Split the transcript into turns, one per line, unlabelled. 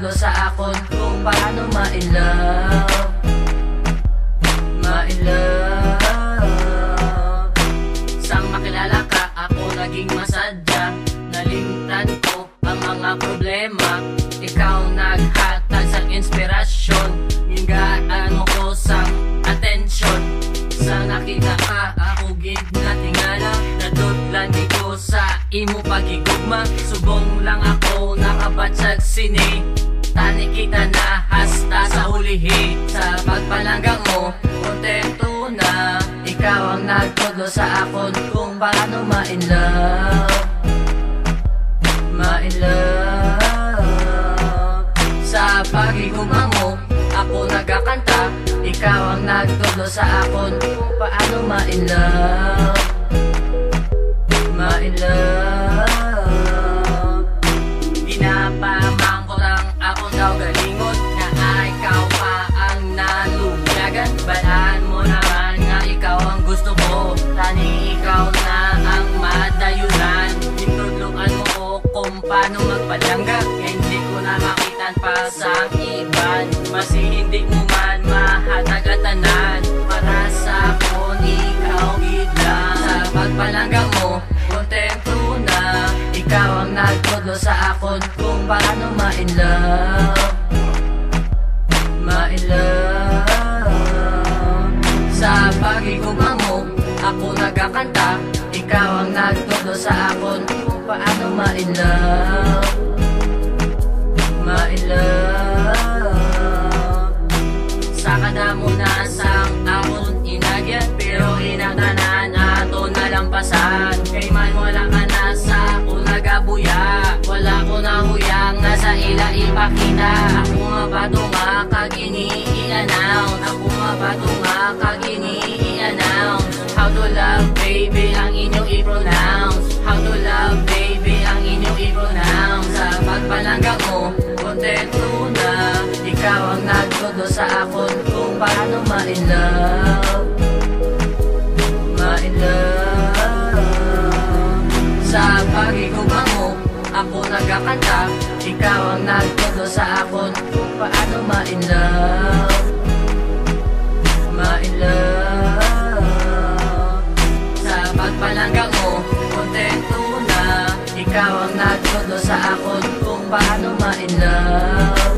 nagtudlo sa akon kung paano ma-in-love. Sang makilala ka, ako naging masadya. Nalimtan ko ang mga problema. Ikaw naghatag sang inspirasyon. Hingaan mo ko sang atensyon. Sa nakita ka, ako gid na tingala. Nadudlan di ko sa imo pagigugma. Subong lang ako nakabatsag sini. Tani kita na hasta sa hulihi. Sa pagpalanggang mo, kontento na. Ikaw ang nagtudlo sa akon kung paano ma-in-love. Sa pagigugma mo, ako nagkakanta. Ikaw ang nagtudlo sa akon kung paano ma-in-love. Pinapamangkot ang akong daw galingon na ikaw pa ang nalugyagan. Balaan mo naman nga ikaw ang gusto ko. Tani ikaw na ang madayunan. Tinudluan mo ko kung paano magpalangga. Hindi ko na makitan pa sa iban. Masi hindi mo man mahatag at tanan. Para sa akon ikaw gidlang. Sa pagpalangga mo, kontento na. Ikaw ang nagtudlo sa akon kung paano ma-in-love. Sa pagigugma mo, ako nagkakanta. Ikaw ang nagtudlo sa akon kung paano ma-in-love. Sa kadamo na sang akon inagyan, pero inatanan ato nalampasan. Kay man wala ka na sa akong nagabuya. Wala ko na huyang nasa ila ipakita. Ako nga bato nga kagini i-announce. Ako nga bato nga kagini i-announce. How to love baby ang inyong i-pronounce. How to love baby ang inyong i-pronounce. Sa pagpalangga mo, kontento na. Ikaw ang nagtudlo sa akon kung paano ma-in-love. Sa pagigugma mo, ako nagkakanta. Ikaw ang nagtudlo sa akon kung paano ma-in-love. Sa pagpalangga mo, kontento na. Ikaw ang nagtudlo sa akon kung paano ma-in-love.